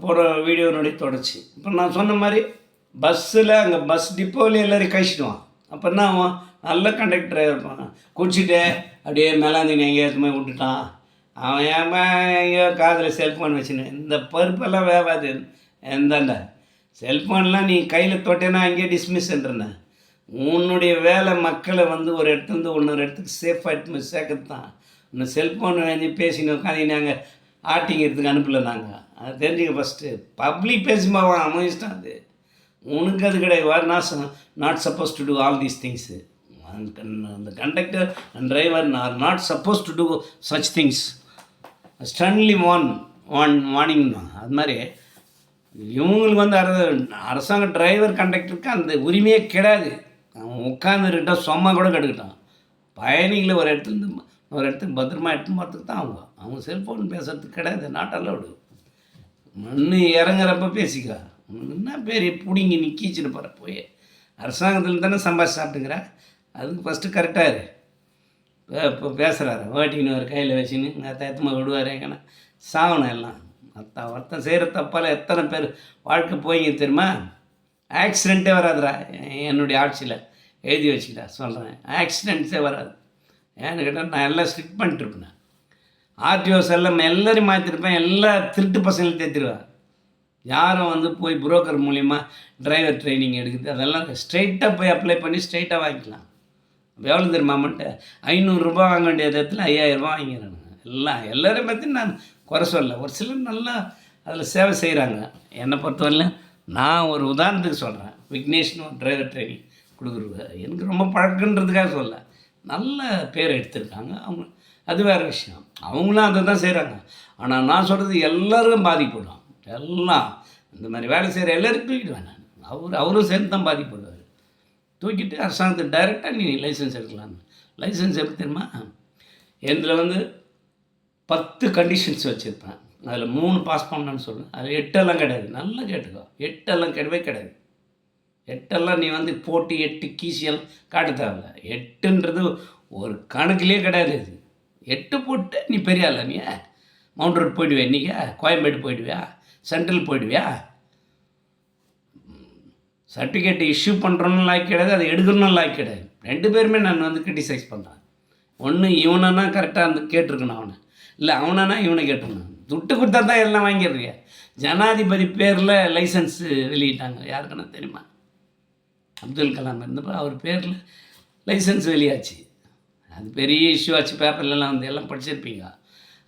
போகிற வீடியோனுடைய தொடர்ச்சி. இப்போ நான் சொன்ன மாதிரி பஸ்ஸில் அங்கே பஸ் டிப்போவில் எல்லோரும் கழிச்சிடுவான். அப்போ என்ன ஆகும், நல்ல கண்டக்டராக இருப்பான். குடிச்சிட்டு அப்படியே மேலாந்தினி எங்கேயோ எடுத்து போய் விட்டுட்டான். அவன் ஏமா எங்கேயோ காதில் செல்ஃபோன் வச்சுன்னு இந்த பருப்பெல்லாம் வேவாது. எந்தாண்டா செல்ஃபோன்லாம் நீ கையில் தொட்டேன்னா அங்கேயே டிஸ்மிஸ்ன்றன. உன்னுடைய வேலை மக்களை வந்து ஒரு இடத்துலேருந்து இன்னொரு இடத்துக்கு சேஃபாக எடுத்து போய் சேர்க்கறது தான். இன்னும் செல்ஃபோன் வாங்கி பேசின்னு உட்காந்து நாங்கள் ஆட்டிங்கிறதுக்கு அனுப்பலை. நாங்கள் அதை தெரிஞ்சுக்க ஃபஸ்ட்டு. பப்ளிக் பேசுமா அவன் இஷ்டம். அது உனக்கு அது கிடையாது. Not suppose to do all these things. அந்த conductor and driver are not suppose to do such things. Stanley warning. அது மாதிரி இவங்களுக்கு வந்து அரசாங்க டிரைவர் கண்டக்டருக்கு அந்த உரிமையே கிடையாது. அவன் உட்காந்துருக்கிட்டான், சும்மா கூட கெடுக்கிட்டான். பயணிகளை ஒரு இடத்துலேருந்து ஒரு இடத்துக்கு பத்திரமா எடுத்து போகிறதுக்கு தான் அவங்க செல்ஃபோன் பேசுகிறதுக்கு கிடையாது. Not allowed. மண் இறங்குறப்ப பேசிக்கா. என்ன பேர் பிடிங்கி நீ கீச்சிட்டு போகிற போய் அரசாங்கத்தில் தானே சம்பாதிச்சு சாப்பிட்டுங்கிற. அதுக்கு ஃபஸ்ட்டு கரெக்டாக இரு. இப்போ பேசுகிறாரு ஓட்டின்னு ஒரு கையில் வச்சுன்னு எத்தனை விடுவார் எங்கன்னா சாகணும் எல்லாம். ஒருத்தன் செய்கிற தப்பால் எத்தனை பேர் வாழ்க்கை போய்ங்க தெரியுமா. ஆக்சிடெண்ட்டே வராதுடா என்னுடைய ஆட்சியில். எழுதி வச்சுக்கிட்டா சொல்கிறேன், ஆக்சிடெண்ட்ஸே வராது. ஏன்னு கேட்டால் நான் எல்லாம் ஸ்ட்ரிக்ட் பண்ணிட்டுருப்பேன். ஆர்டிஓஸ் எல்லாம் எல்லோரையும் மாற்றிருப்பேன். எல்லா திருட்டு பசங்களையும் தேர்த்திடுவேன். யாரும் வந்து போய் புரோக்கர் மூலிமா டிரைவர் ட்ரைனிங் எடுக்குது அதெல்லாம் ஸ்ட்ரைட்டாக போய் அப்ளை பண்ணி ஸ்ட்ரைட்டாக வாங்கிக்கலாம். எவ்வளோ தெரியுமா அமௌண்ட்டு? 500 ரூபா வாங்க வேண்டிய இடத்துல 5000 ரூபா வாங்கிக்கிறாங்க. எல்லோரையும் பற்றி நான் குறை சொல்ல. ஒரு சிலர் நல்லா அதில் சேவை செய்கிறாங்க. என்னை பொறுத்தவரையிலும் நான் ஒரு உதாரணத்துக்கு சொல்கிறேன். விக்னேஷ்னு ஒரு டிரைவர் ட்ரைனிங் கொடுக்குறது எனக்கு ரொம்ப பழக்கன்றதுக்காக சொல்ல. நல்ல பேர் எடுத்திருக்காங்க அவங்க. அது வேறு விஷயம். அவங்களும் அதை தான் செய்கிறாங்க. ஆனால் நான் சொல்கிறது எல்லோரும் பாதிக்கப்படும். எல்லாம் இந்த மாதிரி வேலை செய்கிற எல்லோரும் தூக்கிடுவேன் நான். அவரும் சேர்ந்து தான் பாதிக்கப்படுவார். தூக்கிட்டு அரசாங்கத்துக்கு டைரெக்டாக நீ லைசன்ஸ் எடுக்கலான்னு. லைசன்ஸ் எப்படி தெரியுமா, இதில் வந்து 10 கண்டிஷன்ஸ் வச்சுருப்பேன். அதில் 3 பாஸ் பண்ணணும்னு சொல்லுவேன். அதில் 8 கிடையாது. நல்லா கேட்டுக்கோ, 8 கிடையவே கிடையாது. 8 நீ வந்து போட்டு 8 கீசியெல்லாம் காட்ட தேவையில்ல. 8ன்றது ஒரு கணக்குலேயே கிடையாது. இது 8 போட்டு நீ பெரிய ஆளா? நீ மவுண்ட் ரோட் போயிடுவியா? இன்றைக்கி கோயம்பேடு போயிடுவியா? சென்ட்ரல் போயிடுவியா? சர்டிஃபிகேட் இஷ்யூ பண்ணுறோன்னு லாய்க்கு கிடையாது, அதை எடுக்கணும்னு லாய்க்கு கிடையாது. 2 பேருமே நான் வந்து கிரிட்டிசைஸ் பண்ணுறேன். ஒன்று இவனா கரெக்டாக வந்து கேட்டிருக்கணும் அவனை, இல்லை அவனா இவனை கேட்டிருக்கணும். துட்டு கொடுத்தா தான் எல்லாம் வாங்கிடுறியா? ஜனாதிபதி பேரில் லைசன்ஸு வெளியிட்டாங்க. யாருக்குன்னா தெரியுமா? அப்துல் கலாம் இருந்தப்போ அவர் பேரில் லைசன்ஸ் வெளியாச்சு. அது பெரிய இஷ்யூ ஆச்சு. பேப்பர்லலாம் வந்து எல்லாம் படிச்சிருப்பீங்க.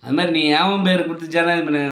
அது மாதிரி நீ ஏன் பேர் கொடுத்து ஜனாதிபதி